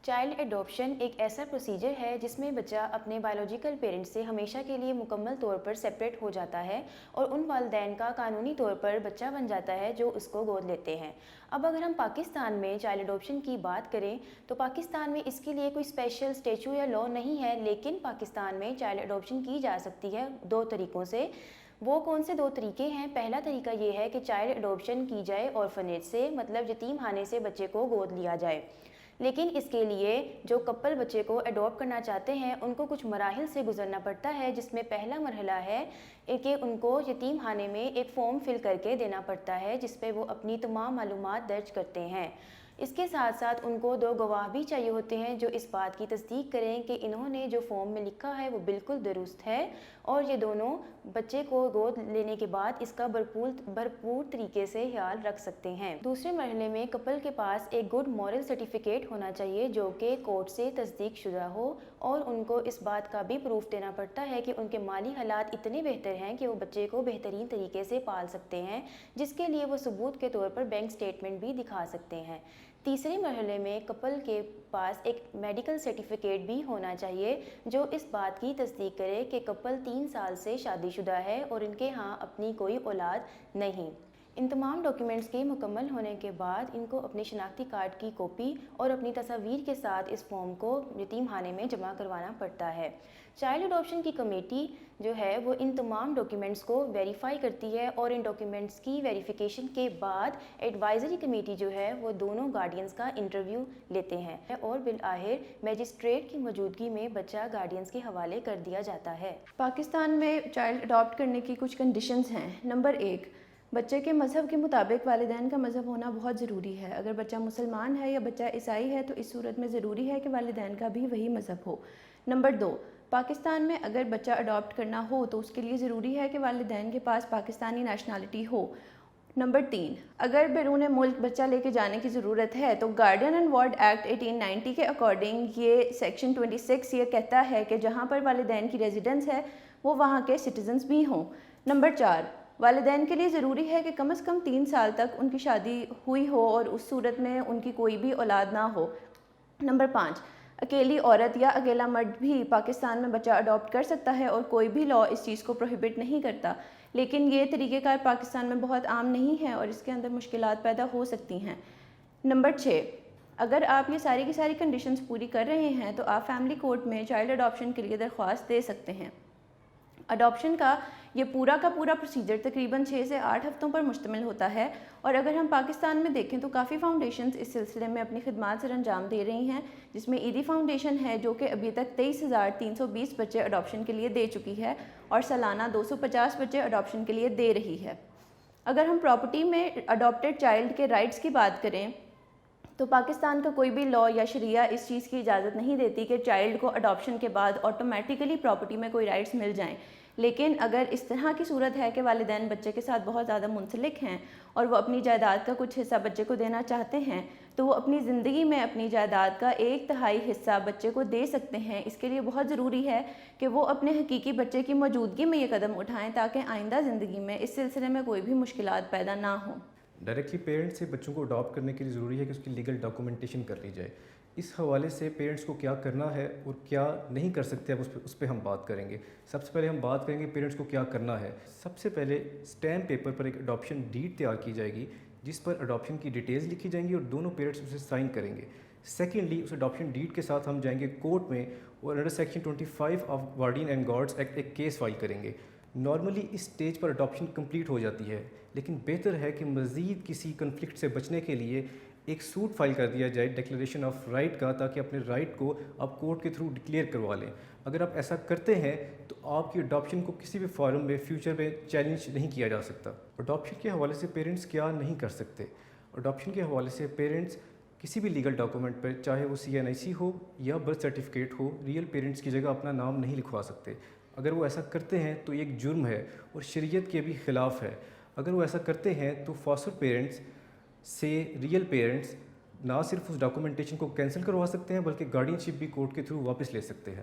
Child adoption एक ऐसा procedure है जिसमें बच्चा अपने बायोलॉजिकल पेरेंट्स से हमेशा के लिए मुकम्मल तौर पर सेपरेट हो जाता है और उन वालिदैन का कानूनी तौर पर बच्चा बन जाता है जो उसको गोद लेते हैं। अब अगर हम पाकिस्तान में चाइल्ड एडॉप्शन की बात करें तो पाकिस्तान में इसके लिए कोई स्पेशल स्टेचू या लॉ नहीं है, लेकिन पाकिस्तान में चाइल्ड एडॉप्शन की जा सकती है दो तरीक़ों से। वो कौन से दो तरीके हैं? पहला तरीका ये है कि चाइल्ड एडॉप्शन की जाए ऑर्फनेज से, मतलब यतीम खाने से बच्चे को गोद लिया जाए। लेकिन इसके लिए जो कपल बच्चे को अडॉप्ट करना चाहते हैं उनको कुछ मराहिल से गुजरना पड़ता है, जिसमें पहला मरहला है कि उनको यतीम खाने में एक फॉर्म फिल करके देना पड़ता है जिस पे वो अपनी तमाम मालूमात दर्ज करते हैं। इसके साथ साथ उनको दो गवाह भी चाहिए होते हैं जो इस बात की तस्दीक करें कि इन्होंने जो फॉर्म में लिखा है वो बिल्कुल दुरुस्त है और ये दोनों बच्चे को गोद लेने के बाद इसका भरपूर तरीके से ख्याल रख सकते हैं। दूसरे मरहले में कपल के पास एक गुड मॉरल सर्टिफिकेट होना चाहिए जो कि कोर्ट से तस्दीक शुदा हो और उनको इस बात का भी प्रूफ देना पड़ता है कि उनके माली हालात इतने बेहतर हैं कि वो बच्चे को बेहतरीन तरीके से पाल सकते हैं, जिसके लिए वो सबूत के तौर पर बैंक स्टेटमेंट भी दिखा सकते हैं। तीसरे मरहले में कपल के पास एक मेडिकल सर्टिफिकेट भी होना चाहिए जो इस बात की तस्दीक करे कि कपल 3 साल से शादीशुदा है और इनके यहाँ अपनी कोई औलाद नहीं। इन तमाम डॉक्यूमेंट्स के मुकम्मल होने के बाद इनको अपने शनाख्ती कार्ड की कॉपी और अपनी तस्वीर के साथ इस फॉर्म को यतीम खाने में जमा करवाना पड़ता है। चाइल्ड एडॉप्शन की कमेटी जो है वो इन तमाम डॉक्यूमेंट्स को वेरीफाई करती है और इन डॉक्यूमेंट्स की वेरिफिकेशन के बाद एडवाइजरी कमेटी जो है वो दोनों गार्डियंस का इंटरव्यू लेते हैं और बिलआखिर मैजिस्ट्रेट की मौजूदगी में बच्चा गार्डियंस के हवाले कर दिया जाता है। पाकिस्तान में चाइल्ड अडॉप्ट करने की कुछ कंडीशंस हैं। नंबर 1, बच्चे के मज़हब के मुताबिक वालिदैन का मज़हब होना बहुत ज़रूरी है। अगर बच्चा मुसलमान है या बच्चा ईसाई है तो इस सूरत में ज़रूरी है कि वालिदैन का भी वही मज़हब हो। नंबर 2, पाकिस्तान में अगर बच्चा अडॉप्ट करना हो तो उसके लिए ज़रूरी है कि वालिदैन के पास पाकिस्तानी नेशनलिटी हो। नंबर 3, अगर बैरून मुल्क बच्चा लेके जाने की ज़रूरत है तो गार्डियन एंड वार्ड एक्ट 1890 के अकॉर्डिंग ये सेक्शन 26 ये कहता है कि जहाँ पर वालिदैन की रेजिडेंस है वो वहाँ के सिटीजन्स भी हों। नंबर 4, वालिदैन के लिए ज़रूरी है कि कम से कम 3 साल तक उनकी शादी हुई हो और उस सूरत में उनकी कोई भी औलाद ना हो। नंबर 5, अकेली औरत या अकेला मर्द भी पाकिस्तान में बच्चा अडॉप्ट कर सकता है और कोई भी लॉ इस चीज़ को प्रोहिबिट नहीं करता, लेकिन ये तरीक़ेकार पाकिस्तान में बहुत आम नहीं है और इसके अंदर मुश्किलात पैदा हो सकती हैं। नंबर 6, अगर आप ये सारी की सारी कंडीशंस पूरी कर रहे हैं तो आप फैमिली कोर्ट में चाइल्ड अडॉप्शन के लिए दरख्वास्त दे सकते हैं। अडॉप्शन का ये पूरा का पूरा प्रोसीजर तकरीबन 6 से 8 हफ्तों पर मुश्तमिल होता है और अगर हम पाकिस्तान में देखें तो काफ़ी फाउंडेशंस इस सिलसिले में अपनी खिदमात सर अंजाम दे रही हैं, जिसमें ईदी फाउंडेशन है जो कि अभी तक 23,320 बच्चे अडॉप्शन के लिए दे चुकी है और सालाना 250 बच्चे अडॉप्शन के लिए दे रही है। अगर हम प्रॉपर्टी में अडॉप्टेड चाइल्ड के राइट्स की बात करें तो पाकिस्तान का कोई भी लॉ या शरिया इस चीज़ की इजाज़त नहीं देती कि चाइल्ड को अडॉप्शन के बाद ऑटोमेटिकली प्रॉपर्टी में कोई राइट्स मिल जाएं। लेकिन अगर इस तरह की सूरत है कि वालिदैन बच्चे के साथ बहुत ज़्यादा मुंसलिक हैं और वो अपनी जायदाद का कुछ हिस्सा बच्चे को देना चाहते हैं तो वो अपनी ज़िंदगी में अपनी जायदाद का 1/3 हिस्सा बच्चे को दे सकते हैं। इसके लिए बहुत ज़रूरी है कि वो अपने हकीकी बच्चे की मौजूदगी में ये कदम उठाएँ ताकि आइंदा ज़िंदगी में इस सिलसिले में कोई भी मुश्किलात पैदा ना हो। डायरेक्टली पेरेंट्स से बच्चों को अडॉप्ट करने के लिए ज़रूरी है कि उसकी लीगल डॉक्यूमेंटेशन कर ली जाए। इस हवाले से पेरेंट्स को क्या करना है और क्या नहीं कर सकते, अब उस पर हम बात करेंगे। सबसे पहले हम बात करेंगे पेरेंट्स को क्या करना है। सबसे पहले स्टैम्प पेपर पर एक अडॉप्शन डीड तैयार की जाएगी जिस पर अडॉप्शन की डिटेल्स लिखी जाएंगी और दोनों पेरेंट्स उसे साइन करेंगे। सेकेंडली, उस अडॉप्शन डीड के साथ हम जाएंगे कोर्ट में और under section 25 of guardian and guards act एक केस फाइल करेंगे। नॉर्मली इस स्टेज पर अडॉप्शन कंप्लीट हो जाती है, लेकिन बेहतर है कि मज़ीद किसी कन्फ्लिक्ट से बचने के लिए एक सूट फाइल कर दिया जाए डिक्लेरेशन ऑफ राइट का, ताकि अपने राइट को आप कोर्ट के थ्रू डिक्लेयर करवा लें। अगर आप ऐसा करते हैं तो आपकी अडॉप्शन को किसी भी फॉर्म में फ्यूचर में चैलेंज नहीं किया जा सकता। अडॉप्शन के हवाले से पेरेंट्स क्या नहीं कर सकते? अडॉप्शन के हवाले से पेरेंट्स किसी भी लीगल डॉक्यूमेंट पर, चाहे वो CNIC हो या बर्थ सर्टिफिकेट हो, रियल पेरेंट्स की जगह अपना नाम नहीं लिखवा सकते। अगर वो ऐसा करते हैं तो ये एक जुर्म है और शरीयत के भी ख़िलाफ़ है। अगर वो ऐसा करते हैं तो फॉस्टर पेरेंट्स से रियल पेरेंट्स نہ صرف اس ڈاکومنٹیشن کو کینسل کروا سکتے ہیں بلکہ گارڈین شپ بھی کورٹ کے تھرو واپس لے سکتے ہیں.